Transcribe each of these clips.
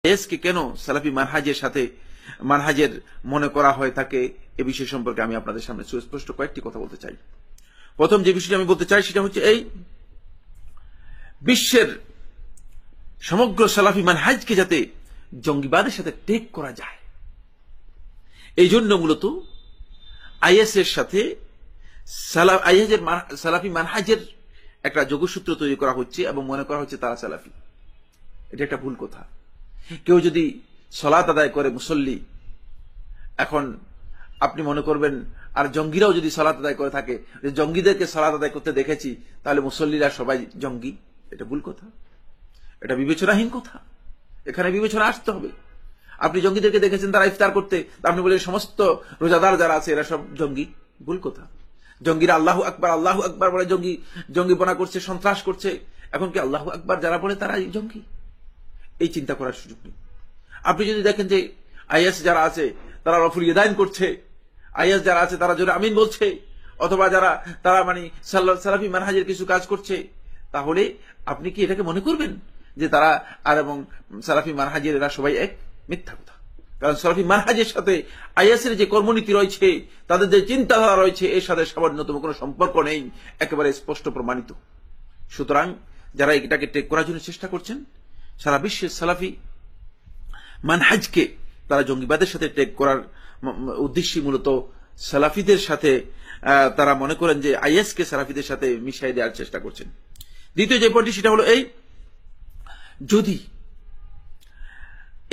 আইএসকে কেন সালাফি মানহাজের সাথে মানহাজের মনে করা হয় থাকে এ বিষয় সম্পর্কে আমি আপনাদের সামনে সুস্পষ্ট কয়েকটি কথা বলতে চাই। প্রথম যে বিষয়টি আমি বলতে চাই সেটা হচ্ছে এই বিশ্বের সমগ্র সালাফি মানহাজকে যাতে জঙ্গিবাদের সাথে টেক করা যায়, এই জন্য মূলত আইএস এর সাথে সালাফি মানহাজের একটা যোগসূত্র তৈরি করা হচ্ছে এবং মনে করা হচ্ছে তারা সালাফি। এটা একটা ভুল কথা। কেউ যদি সালাত আদায় করে মুসল্লি, এখন আপনি মনে করবেন আর জঙ্গিরাও যদি সালাত আদায় করে থাকে যে জঙ্গিদেরকে সালাত আদায় করতে দেখেছি তাহলে মুসল্লিরা সবাই জঙ্গি। এটা ভুল কথা, এটা বিবেচনাহীন কথা। এখানে বিবেচনা আসতে হবে। আপনি জঙ্গিদেরকে দেখেছেন তারা ইফতার করতে, আপনি বলেন সমস্ত রোজাদার যারা আছে এরা সব জঙ্গি। ভুল কথা। জঙ্গিরা আল্লাহু আকবার বলে জঙ্গিপনা করছে, সন্ত্রাস করছে। এখন কি আল্লাহু আকবার যারা বলে তারা জঙ্গি? এই চিন্তা করার সুযোগ নেই। আপনি যদি দেখেন যে আইএস যারা আছে তারা রফুল ইদাইন করছে, আইএস যারা আছে তারা জোরে আমিন বলছে, অথবা তারা মানে সালাফি মানহাজের কিছু কাজ করছে, তাহলে আপনি কি এটাকে মনে করবেন যে তারা আর এবং সালাফি মানহাজের এরা সবাই এক? মিথ্যা কথা। কারণ সালাফি মানহাজের সাথে আইএস এর যে কর্মনীতি রয়েছে, তাদের যে চিন্তাধারা রয়েছে, এর সাথে সামান্যতম কোনো সম্পর্ক নেই, একেবারে স্পষ্ট প্রমাণিত। সুতরাং যারা এটাকে টেক করার জন্য চেষ্টা করছেন, সারা বিশ্বের সালাফি মানহাজকে তারা জঙ্গিবাদের সাথে টেক করার উদ্দেশ্যে মূলত সালাফিদের সাথে তারা মনে করেন যে আইএস কে সালাফিদের সাথে মিশিয়ে দেওয়ার চেষ্টা করছেন। দ্বিতীয় যে পয়েন্টটি সেটা হলো এই, যদি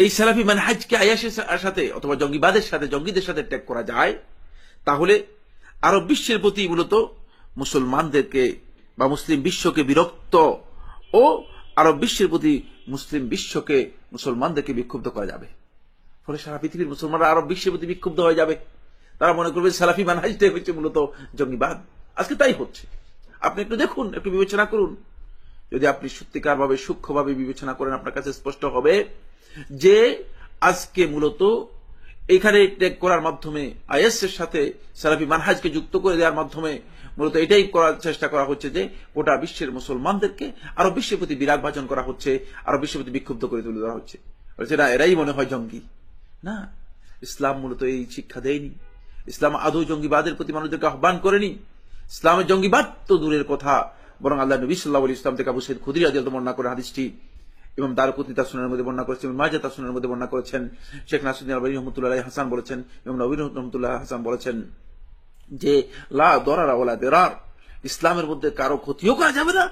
এই সালাফি মানহাজকে আইএসের সাথে অথবা জঙ্গিদের সাথে টেক করা যায়, তাহলে আরব বিশ্বের প্রতি মূলত মুসলমানদেরকে বা মুসলিম বিশ্বকে বিরক্ত ও আরব বিশ্বের প্রতি মুসলমানদেরকে বিক্ষুব্ধ করা যাবে। ফলে সারা পৃথিবীর মুসলমানরা আরব বিশ্বের প্রতি বিক্ষুব্ধ হয়ে যাবে। তারা মনে করবে সালাফি মানহাজটাই হচ্ছে মূলত জঙ্গিবাদ। আজকে তাই হচ্ছে। আপনি একটু দেখুন, একটু বিবেচনা করুন। যদি আপনি সত্যিকার ভাবে সূক্ষ্মভাবে বিবেচনা করেন, আপনার কাছে স্পষ্ট হবে যে আজকে মূলত এখানে টেক করার মাধ্যমে আইএস এর সাথে সালাফি মানহাজকে যুক্ত করে দেওয়ার মাধ্যমে মূলত এটাই করার চেষ্টা করা হচ্ছে যে গোটা বিশ্বের মুসলমানদেরকে আরব বিশ্বের প্রতি বিরাগ ভাজন করা হচ্ছে, আরব বিশ্বের প্রতি বিক্ষুব্ধ করে তুলে দেওয়া হচ্ছে। না, এরাই মনে হয় জঙ্গি। না, ইসলাম মূলত এই শিক্ষা দেয়নি। ইসলাম আদৌ জঙ্গিবাদের প্রতি মানুষদেরকে আহ্বান করেনি। ইসলামের জঙ্গিবাদ তো দূরের কথা, বরং আল্লাহ নবী সাল্লাল্লাহু আলাইহি ওয়াসাল্লাম থেকে আবু সাঈদ খুদরি রাদিয়াল্লাহু আনহু বর্ণনা করে হাদিসটি ইমাম দারকুতনি তার সুনানের মধ্যে বর্ণনা করেছেন, ইমাম মাজাহ তার সুনানের মধ্যে বর্ণনা করেছেন, শেখ নাসিরুদ্দিন আলবানী রাহমাতুল্লাহি আলাইহি হাসান বলেছেন, ইমাম নববী রাহমাতুল্লাহি হাসান বলেছেন যে লা দরারা ওয়ালা দিরার, ইসলামের মধ্যে কারো ক্ষতিও করা যাবে না,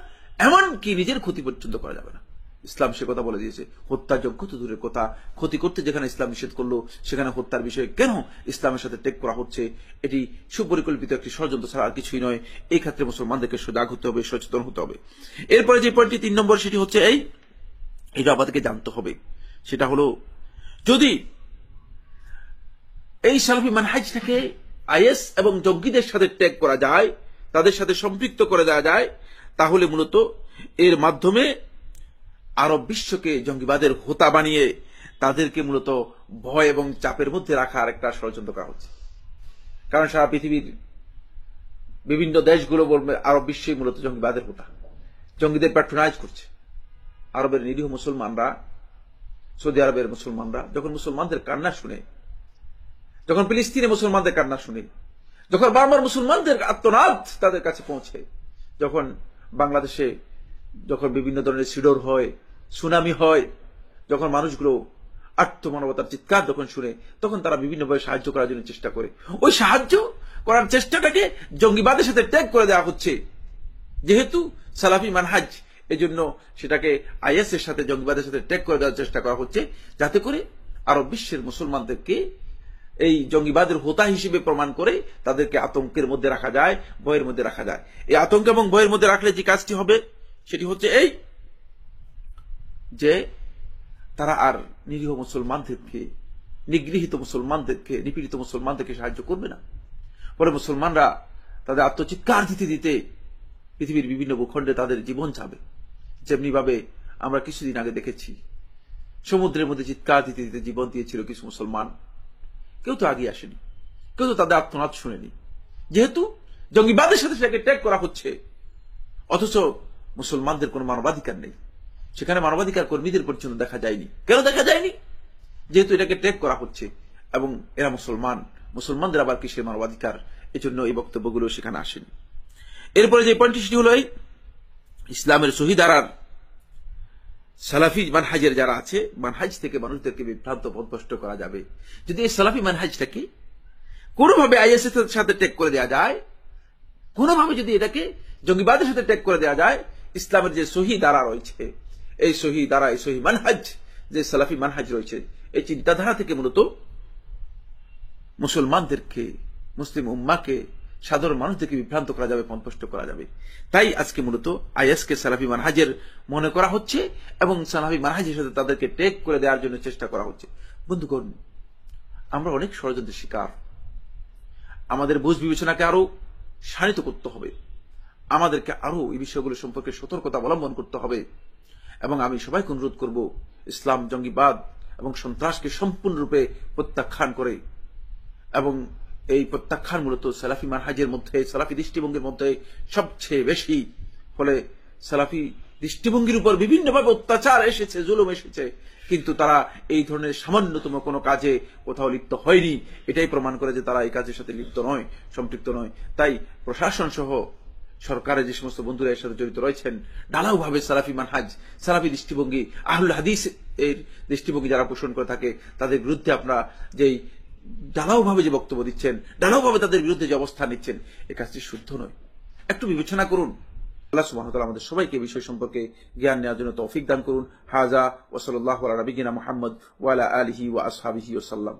এমনকি নিজের ক্ষতি পর্যন্ত করা যাবে না। ইসলাম সে কথা বলে দিয়েছে। হত্যাযোগ্য তো দূরের কথা, ক্ষতি করতে যেখানে ইসলাম নিষেধ করলো সেখানে হত্যার বিষয়ে কেন ইসলামের সাথে টেক করা হচ্ছে? এটি সুপরিকল্পিত একটি ষড়যন্ত্র ছাড়া আর কিছুই নয়। এই ক্ষেত্রে মুসলমানদেরকে সজাগ হতে হবে, সচেতন হতে হবে। এরপরে যে পয়েন্টটি 3 নম্বর, সেটি হচ্ছে এটা আমাদেরকে জানতে হবে। সেটা হলো, যদি এই সালাফি মানহাজটাকে আইএস এবং জঙ্গিদের সাথে টেক করা যায়, তাদের সাথে সম্পৃক্ত করে দেওয়া যায়, তাহলে মূলত এর মাধ্যমে আরব বিশ্বকে জঙ্গিবাদের হোতা বানিয়ে তাদেরকে মূলত ভয় এবং চাপের মধ্যে রাখার একটা ষড়যন্ত্র করা হচ্ছে। কারণ সারা পৃথিবীর বিভিন্ন দেশগুলো বলবে আরব বিশ্বই মূলত জঙ্গিবাদের হোতা, জঙ্গিদের প্যাট্রোনাইজ করছে। আরবের নিরীহ মুসলমানরা, সৌদি আরবের মুসলমানরা যখন মুসলমানদের কান্না শুনে, যখন ফিলিস্তিনে মুসলমানদের কান্না শুনে, যখন বার্মার মুসলমানদের আত্মনাদ তাদের কাছে পৌঁছে, যখন বাংলাদেশে যখন বিভিন্ন ধরনের সিডর হয়, সুনামি হয়, যখন মানুষগুলো আত্মমানবতার চিৎকার যখন শুনে, তখন তারা বিভিন্নভাবে সাহায্য করার জন্য চেষ্টা করে। ওই সাহায্য করার চেষ্টাটাকে জঙ্গিবাদের সাথে ট্যাগ করে দেওয়া হচ্ছে। যেহেতু সালাফি মানহাজ, এজন্য সেটাকে আইএস এর সাথে জঙ্গিবাদের সাথে ট্যাগ করে দেওয়ার চেষ্টা করা হচ্ছে, যাতে করে আরব বিশ্বের মুসলমানদেরকে এই জঙ্গিবাদের হোতা হিসেবে প্রমাণ করে তাদেরকে আতঙ্কের মধ্যে রাখা যায়, ভয়ের মধ্যে রাখা যায়। এই আতঙ্ক এবং ভয়ের মধ্যে রাখলে যে কাজটি হবে সেটি হচ্ছে এই যে তারা আর নিরীহ মুসলমানদেরকে, নিগৃহীত মুসলমানদেরকে, নিপীড়িত মুসলমানদেরকে সাহায্য করবে না। পরে মুসলমানরা তাদের আত্মচিৎকার দিতে দিতে পৃথিবীর বিভিন্ন ভূখণ্ডে তাদের জীবন যাবে। যেমনি ভাবে আমরা কিছুদিন আগে দেখেছি সমুদ্রের মধ্যে চিৎকার দিতে দিতে জীবন দিয়েছিল কিছু মুসলমান। কেউ তো আগে আসেনি, কেউ তো তাদের আত্মনাদ শুনেনি। যেহেতু জঙ্গিবাদের সাথে সেটাকে ট্যাগ করা হচ্ছে, অথচ মুসলমানদের কোনো মানবাধিকার নেই। সেখানে মানবাধিকার কর্মীদের পর্যন্ত দেখা যায়নি। কেন দেখা যায়নি? যেহেতু এটাকে ট্র্যাক করা হচ্ছে এবং এরা মুসলমানদের আবার কিসের মানবাধিকার, এজন্য এই বক্তব্যগুলো সেখানে আসেনি। এরপরে যে পয়েন্টটি সেটি হল ইসলামের সহিদারার সালাফি মানহাজের যারা আছে, মানহাজ থেকে মানুষদেরকে বিভ্রান্ত পথভ্রষ্ট করা যাবে যদি এই সালাফি মানহাজটাকে কোনোভাবে আইএস এর সাথে ট্যাগ করে দেওয়া যায়, কোনোভাবে যদি এটাকে জঙ্গিবাদের সাথে ট্যাগ করে দেওয়া যায়। ইসলামের যে সহি দ্বারা রয়েছে, এই সহি দ্বারা, এই সহি মানহাজ, যে সালাফি মানহাজ রয়েছে, এই চিন্তাধারা থেকে মূলত মুসলমানদেরকে, মুসলিম উম্মাকে, সাধারণ মানুষদেরকে বিভ্রান্ত করা যাবে, পথভ্রষ্ট করা যাবে। তাই আজকে মূলত আইএসকে সালাফি মানহাজের মনে করা হচ্ছে এবং সালাফি মানহাজের সাথে তাদেরকে ট্যাগ করে দেওয়ার জন্য চেষ্টা করা হচ্ছে। বন্ধুগণ, আমরা অনেক ষড়যন্ত্রের শিকার। আমাদের বুঝ বিবেচনাকে আরো শানিত করতে হবে, আমাদেরকে আরো এই বিষয়গুলো সম্পর্কে সতর্কতা অবলম্বন করতে হবে। এবং আমি সবাইকে অনুরোধ করব, ইসলাম জঙ্গিবাদ এবং সন্ত্রাসকে সম্পূর্ণরূপে প্রত্যাখ্যান করে, এবং এই প্রত্যাখ্যান মূলত সালাফি মানহাজের মধ্যে, সালাফি দৃষ্টিভঙ্গির মধ্যে সবচেয়ে বেশি। ফলে সালাফি দৃষ্টিভঙ্গির উপর বিভিন্নভাবে অত্যাচার এসেছে, জুলুম এসেছে, কিন্তু তারা এই ধরনের সামান্যতম কোনো কাজে কোথাও লিপ্ত হয়নি। এটাই প্রমাণ করে যে তারা এই কাজের সাথে লিপ্ত নয়, সম্পৃক্ত নয়। তাই প্রশাসন সহ সরকারের যে সমস্ত বন্ধুরা এর সাথে জড়িত রয়েছেন, ঢালাওভাবে সালাফি মানহাজ, সালাফি দৃষ্টিভঙ্গি, আহলুল হাদিস এর দৃষ্টিভঙ্গি যারা পোষণ করে থাকে, তাদের বিরুদ্ধে আপনারা যেই ঢালাওভাবে যে বক্তব্য দিচ্ছেন, ঢালাওভাবে তাদের বিরুদ্ধে যে অবস্থান নিচ্ছেন, এই কাজটি শুদ্ধ নয়। একটু বিবেচনা করুন। আল্লাহ সুবহানাহু ওয়া তাআলা আমাদের সবাইকে বিষয় সম্পর্কে জ্ঞান নেওয়ার জন্য তৌফিক দান করুন। হাযা ওয়া সাল্লাল্লাহু আলা নাবিয়িনা মুহাম্মদ ওয়া আলা আলিহি ওয়া আসহাবিহি ওয়া সাল্লাম।